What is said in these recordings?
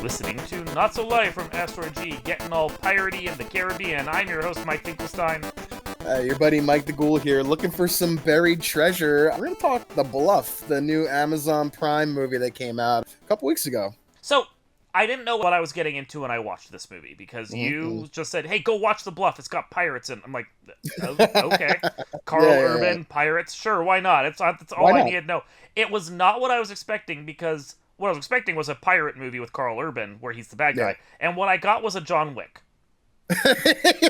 listening to Not So Live from Asteroid G, getting all piratey in the Caribbean. I'm your host, Mike Finkelstein. Your buddy Mike the Ghoul here, looking for some buried treasure. We're going to talk The Bluff, the new Amazon Prime movie that came out a couple weeks ago. So, I didn't know what I was getting into when I watched this movie, because you just said, hey, go watch The Bluff, it's got pirates in it. I'm like, okay. Karl Urban, pirates, sure, why not? That's all I needed to know. It was not what I was expecting, because what I was expecting was a pirate movie with Karl Urban, where he's the bad guy, and what I got was a John Wick.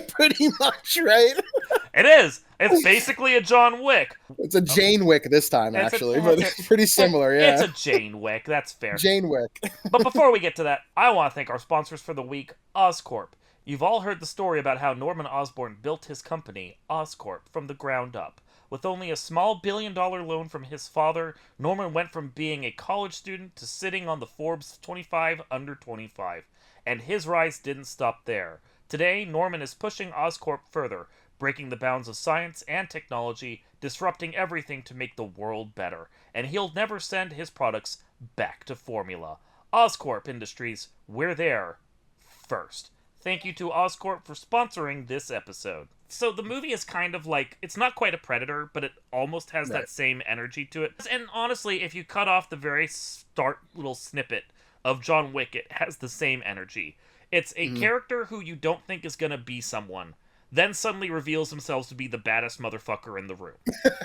Pretty much, right? It is. It's basically a John Wick. It's a Jane Wick this time, actually, but it's pretty similar, It's a Jane Wick, that's fair. Jane Wick. But before we get to that, I want to thank our sponsors for the week, Oscorp. You've all heard the story about how Norman Osborn built his company, Oscorp, from the ground up. With only a small billion-dollar loan from his father, Norman went from being a college student to sitting on the Forbes 25 under 25. And his rise didn't stop there. Today, Norman is pushing Oscorp further, breaking the bounds of science and technology, disrupting everything to make the world better, and he'll never send his products back to formula. Oscorp Industries, we're there first. Thank you to Oscorp for sponsoring this episode. So the movie is kind of like, it's not quite a Predator, but it almost has that same energy to it. And honestly, if you cut off the very start little snippet of John Wick, it has the same energy. It's a character who you don't think is going to be someone, then suddenly reveals themselves to be the baddest motherfucker in the room.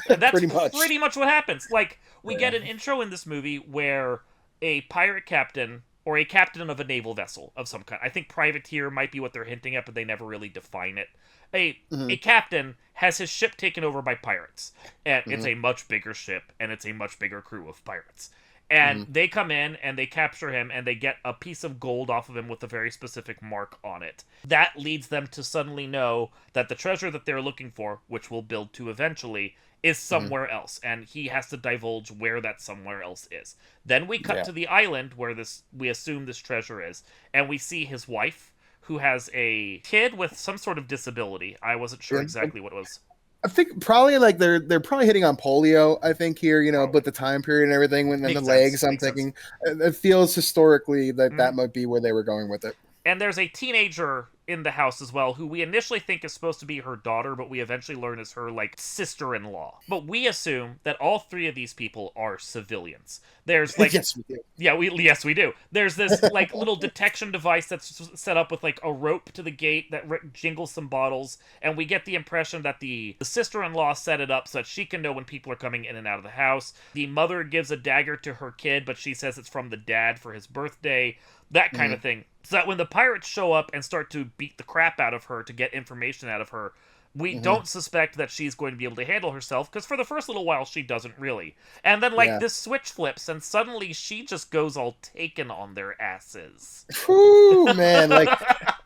And that's pretty much what happens. Like, we get an intro in this movie where a pirate captain, or a captain of a naval vessel of some kind, I think privateer might be what they're hinting at, but they never really define it. A captain has his ship taken over by pirates. And it's a much bigger ship, and it's a much bigger crew of pirates. And they come in, and they capture him, and they get a piece of gold off of him with a very specific mark on it. That leads them to suddenly know that the treasure that they're looking for, which we'll build to eventually, is somewhere else, and he has to divulge where that somewhere else is. Then we cut to the island where we assume this treasure is, and we see his wife, who has a kid with some sort of disability. I wasn't sure exactly what it was. I think probably like they're probably hitting on polio, I think here, but the time period and everything, when the legs, I'm thinking it feels historically that that might be where they were going with it. And there's a teenager in the house as well, who we initially think is supposed to be her daughter, but we eventually learn is her, like, sister-in-law. But we assume that all three of these people are civilians. There's, like... Yes, we do. Yeah, yes, we do. There's this, like, little detection device that's set up with, like, a rope to the gate that jingles some bottles, and we get the impression that the sister-in-law set it up so that she can know when people are coming in and out of the house. The mother gives a dagger to her kid, but she says it's from the dad for his birthday. That kind of thing. So that when the pirates show up and start to beat the crap out of her to get information out of her, we don't suspect that she's going to be able to handle herself, because for the first little while, she doesn't really. And then, this switch flips, and suddenly she just goes all taken on their asses. Whew, man, like,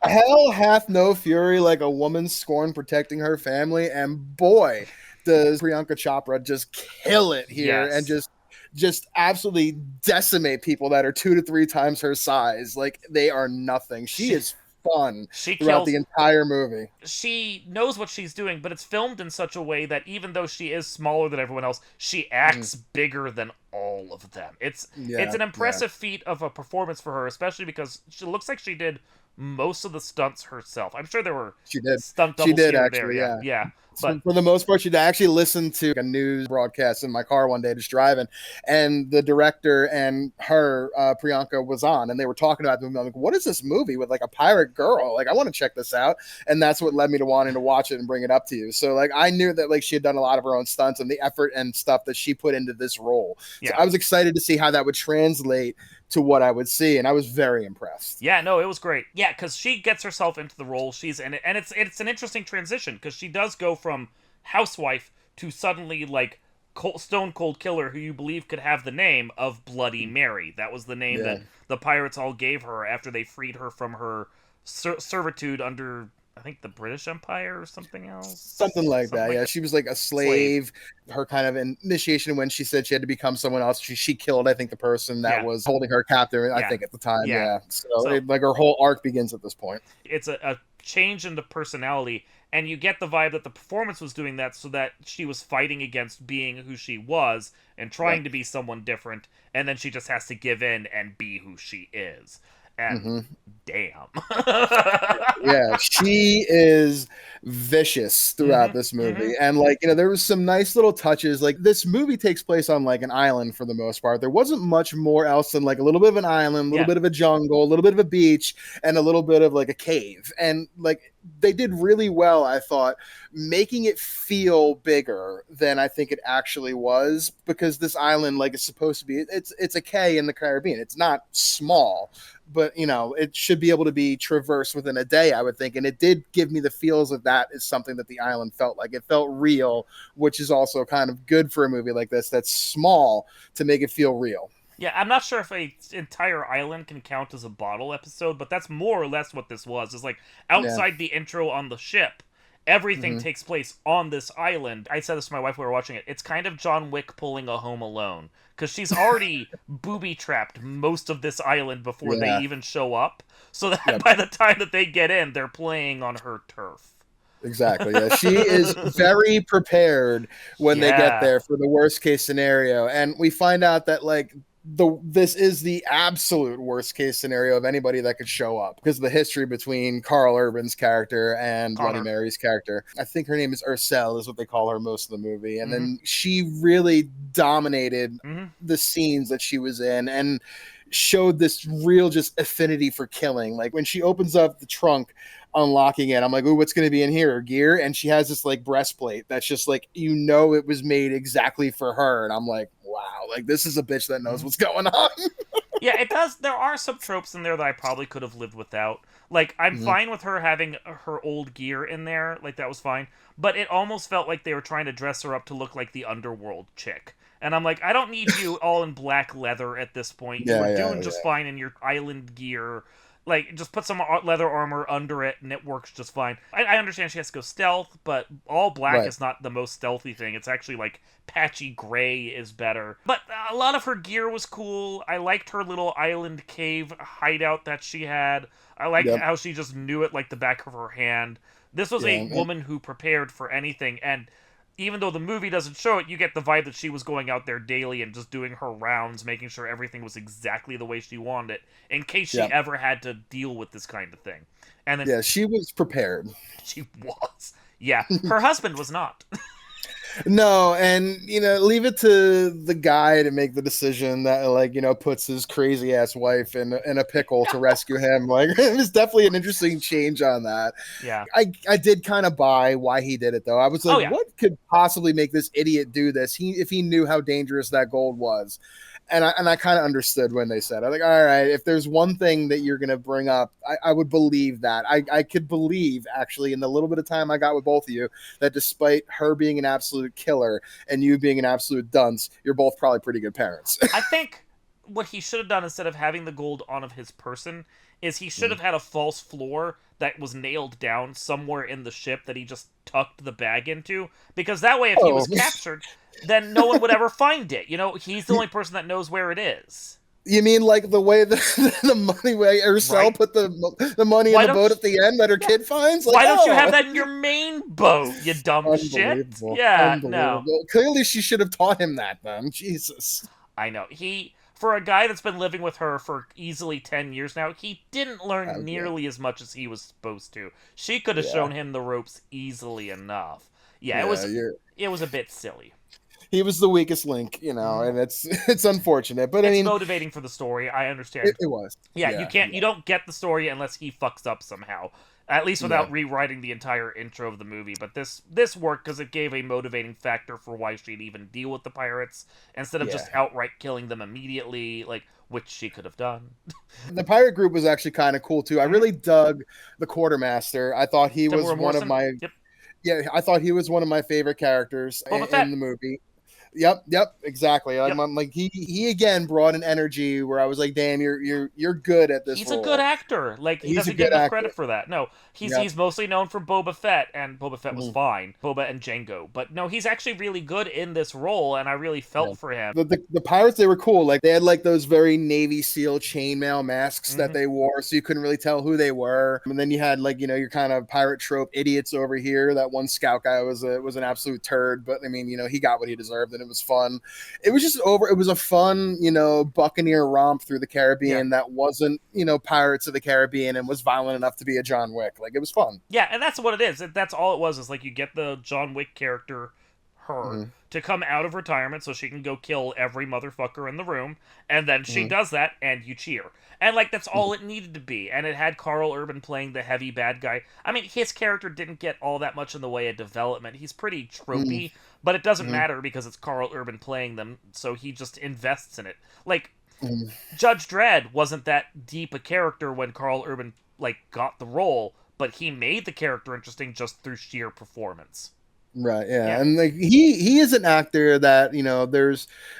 hell hath no fury like a woman scorn protecting her family, and boy, does Priyanka Chopra just kill it here, and just absolutely decimate people that are 2 to 3 times her size. Like, they are nothing. She is fun throughout the entire movie. She knows what she's doing, but it's filmed in such a way that even though she is smaller than everyone else, she acts bigger than all of them. It's an impressive feat of a performance for her, especially because she looks like she did most of the stunts herself. I'm sure there were stunt doubles here and there. Yeah. But for the most part, she'd actually listened to a news broadcast in my car one day just driving, and the director and her, Priyanka, was on, and they were talking about the movie. I'm like, what is this movie with, like, a pirate girl? Like, I want to check this out. And that's what led me to wanting to watch it and bring it up to you. So, like, I knew that, like, she had done a lot of her own stunts and the effort and stuff that she put into this role. So I was excited to see how that would translate to what I would see, and I was very impressed. Yeah, no, it was great. Yeah, because she gets herself into the role she's in, and it's an interesting transition, because she does go from housewife to suddenly, like, stone cold killer who you believe could have the name of Bloody Mary. That was the name that the pirates all gave her after they freed her from her servitude under, I think, the British Empire or something else. Something like that. She was like a slave. Her kind of initiation when she said she had to become someone else. She killed, I think, the person that was holding her captive. I think at the time. So like her whole arc begins at this point. It's a change in the personality, and you get the vibe that the performance was doing that so that she was fighting against being who she was and trying to be someone different, and then she just has to give in and be who she is. And Mm-hmm. damn. Yeah, she is vicious throughout Mm-hmm. this Mm-hmm. movie. And like, there was some nice little touches. Like this movie takes place on like an island for the most part. There wasn't much more else than like a little bit of an island, a little Yeah. bit of a jungle, a little bit of a beach, and a little bit of like a cave. And like they did really well, I thought, making it feel bigger than I think it actually was, because this island like is supposed to be, it's a K in the Caribbean. It's not small, but it should be able to be traversed within a day, I would think. And it did give me the feels of that is something that the island felt like. It felt real, which is also kind of good for a movie like this that's small, to make it feel real. Yeah, I'm not sure if a entire island can count as a bottle episode, but that's more or less what this was. It's like Yeah. outside the intro on the ship, everything Mm-hmm. takes place on this island. I said this to my wife when we were watching it. It's kind of John Wick pulling a Home Alone, because she's already booby trapped most of this island before they Yeah. even show up, so that Yep. by the time that they get in, they're playing on her turf. Exactly. Yeah. She is very prepared when they get Yeah. there for the worst case scenario. And we find out that like this is the absolute worst case scenario of anybody that could show up, because of the history between Carl Urban's character and Bloody Connor. Mary's character. I think her name is Ursel, is what they call her most of the movie. And Mm-hmm. then she really dominated Mm-hmm. the scenes that she was in, and showed this real just affinity for killing. Like when she opens up the trunk, unlocking it, I'm like, ooh, what's going to be in here? Her gear. And she has this like breastplate that's just like, it was made exactly for her. And I'm like, wow, like this is a bitch that knows what's going on. Yeah, it does. There are some tropes in there that I probably could have lived without. Like, I'm Mhm. fine with her having her old gear in there. Like, that was fine. But it almost felt like they were trying to dress her up to look like the underworld chick. And I'm like, I don't need you all in black leather at this point. You Yeah, were yeah, doing just yeah. fine in your island gear. Like, just put some leather armor under it, and it works just fine. I understand she has to go stealth, but all black Right. is not the most stealthy thing. It's actually, like, patchy gray is better. But a lot of her gear was cool. I liked her little island cave hideout that she had. I liked Yep. how she just knew it like the back of her hand. This was Yeah. a woman who prepared for anything, and even though the movie doesn't show it, you get the vibe that she was going out there daily and just doing her rounds, making sure everything was exactly the way she wanted it, in case she Yep. ever had to deal with this kind of thing. And then Yeah, she was prepared. she was. Yeah, her husband was not. No, and leave it to the guy to make the decision that like puts his crazy ass wife in a pickle to rescue him. Like it was definitely an interesting change on that. Yeah. I did kind of buy why he did it though. I was like, Oh, yeah. what could possibly make this idiot do this? If he knew how dangerous that gold was. And I kind of understood when they said, I'm like, all right, if there's one thing that you're gonna bring up, I would believe that. I could believe actually in the little bit of time I got with both of you that despite her being an absolute killer and you being an absolute dunce, you're both probably pretty good parents. I think what he should have done instead of having the gold on of his person is he should have had a false floor that was nailed down somewhere in the ship that he just tucked the bag into, because that way if he was captured, then no one would ever find it. He's the only person that knows where it is. You mean like the way the money way Ursel Right. put the money Why in the don't boat you- at the end that her kid finds? Like, Why don't you oh. have that in your main boat, you dumb shit? Unbelievable. Yeah, no. Unbelievable. Clearly she should have taught him that then. Jesus. I know. For a guy that's been living with her for easily 10 years now, he didn't learn Okay. nearly as much as he was supposed to. She could have Yeah. shown him the ropes easily enough. Yeah, it was a bit silly. He was the weakest link, and it's unfortunate. But I It's mean, motivating for the story, I understand. it was. Yeah, you don't get the story unless he fucks up somehow. At least without rewriting the entire intro of the movie. But this worked because it gave a motivating factor for why she'd even deal with the pirates instead of just outright killing them immediately, like which she could have done. The pirate group was actually kind of cool too. I really dug the quartermaster. I thought he was Timur one of Morrison? my Yep. I thought he was one of my favorite characters Boba Fett. in the movie. Yep, exactly. Yep. I'm like he again brought an energy where I was like, damn, you're good at this. He's role. a good actor. Like he He's a doesn't good get enough actor. credit for that. No, he's mostly known for Boba Fett, and Boba Fett was fine. Boba and Jango, but no, he's actually really good in this role, and I really felt for him. The pirates, they were cool. Like they had like those very Navy SEAL chainmail masks that they wore, so you couldn't really tell who they were. And then you had like your kind of pirate trope idiots over here. That one scout guy was an absolute turd, but I mean he got what he deserved, and it was fun. It was just it was a fun, Buccaneer romp through the Caribbean that wasn't, Pirates of the Caribbean and was violent enough to be a John Wick. Like, it was fun. Yeah, and that's what it is. That's all it was. Is like you get the John Wick character, her, to come out of retirement so she can go kill every motherfucker in the room, and then she does that, and you cheer. And, like, that's all it needed to be. And it had Karl Urban playing the heavy bad guy. I mean, his character didn't get all that much in the way of development. He's pretty tropey, but it doesn't matter because it's Karl Urban playing them, so he just invests in it. Like, Judge Dredd wasn't that deep a character when Karl Urban, like, got the role, but he made the character interesting just through sheer performance. Right, yeah. And like he is an actor that,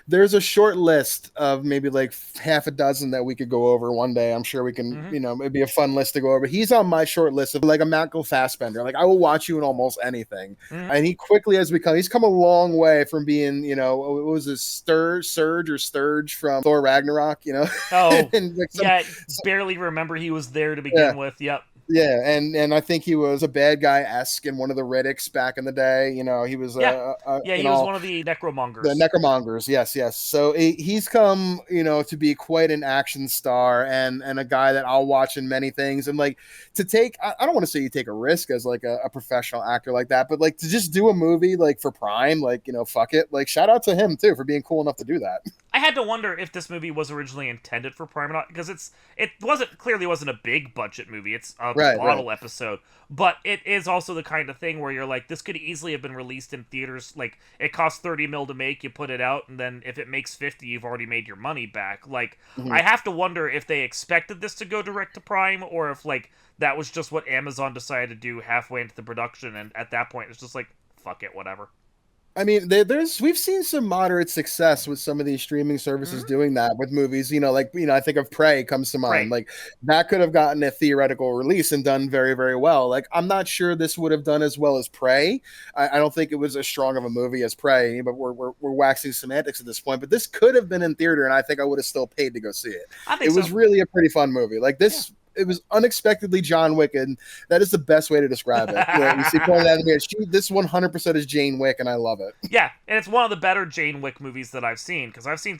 there's a short list of maybe like half a dozen that we could go over one day. I'm sure we can, it'd be a fun list to go over. He's on my short list of like a Michael Fassbender. Like, I will watch you in almost anything. And he quickly he's come a long way from being, what was his Sturge from Thor Ragnarok, Oh, and like barely remember he was there to begin with. Yep. Yeah, and I think he was a bad guy-esque in one of the Riddicks back in the day. He was he was one of the necromongers. The necromongers, yes. So he's come, to be quite an action star and a guy that I'll watch in many things. And like to take, I don't want to say you take a risk as like a professional actor like that, but like to just do a movie like for Prime, like fuck it, like shout out to him too for being cool enough to do that. I had to wonder if this movie was originally intended for Prime or not, because it clearly wasn't a big budget movie. It's a bottle episode, but it is also the kind of thing where you're like, this could easily have been released in theaters. Like, it costs $30 million to make, you put it out, and then if it makes 50, you've already made your money back. Like, I have to wonder if they expected this to go direct to Prime, or if like that was just what Amazon decided to do halfway into the production, and at that point it's just like, fuck it, whatever. I mean, we've seen some moderate success with some of these streaming services doing that with movies. I think of Prey comes to mind. Right. Like, that could have gotten a theoretical release and done very, very well. Like, I'm not sure this would have done as well as Prey. I don't think it was as strong of a movie as Prey, but we're waxing semantics at this point. But this could have been in theater, and I think I would have still paid to go see it. It was really a pretty fun movie. Like this. Yeah. It was unexpectedly John Wick, and that is the best way to describe it. You see, this 100% is Jane Wick, and I love it. Yeah, and it's one of the better Jane Wick movies that I've seen, because I've seen,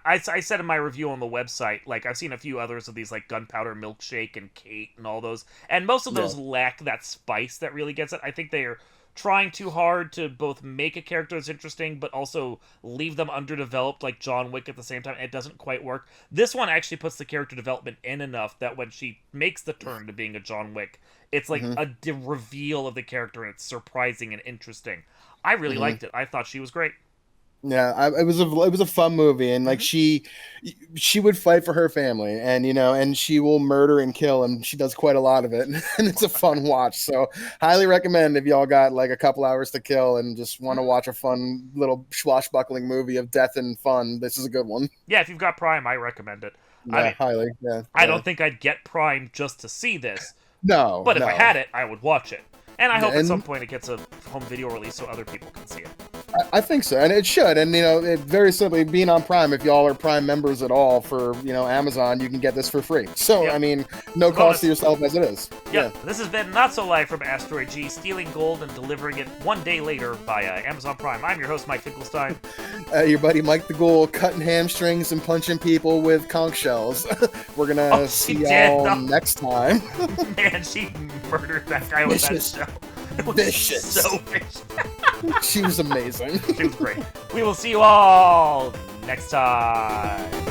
I said in my review on the website, like, I've seen a few others of these, like Gunpowder Milkshake and Kate and all those, and most of those lack that spice that really gets it. I think they are trying too hard to both make a character that's interesting, but also leave them underdeveloped like John Wick at the same time. It doesn't quite work. This one actually puts the character development in enough that when she makes the turn to being a John Wick, it's like a reveal of the character, and it's surprising and interesting. I really liked it. I thought she was great. Yeah, it was a fun movie, and like she would fight for her family, and and she will murder and kill, and she does quite a lot of it, and it's a fun watch. So highly recommend if y'all got like a couple hours to kill and just want to watch a fun little swashbuckling movie of death and fun. This is a good one. Yeah, if you've got Prime, I recommend it. Yeah, highly. Yeah, I don't think I'd get Prime just to see this. No, but if I had it, I would watch it. And I hope at some point it gets a home video release so other people can see it. I think so, and it should. And it very simply, being on Prime, if y'all are Prime members at all for Amazon, you can get this for free. So I mean, no cost to yourself as it is. Yeah. This has been Not So Live from Asteroid G, stealing gold and delivering it one day later via Amazon Prime. I'm your host, Mike Finkelstein. Your buddy Mike the Ghoul, cutting hamstrings and punching people with conch shells. We're gonna see y'all next time. Man, she murdered that guy with that shell. Vicious. So vicious. She was amazing. She was great. We will see you all next time.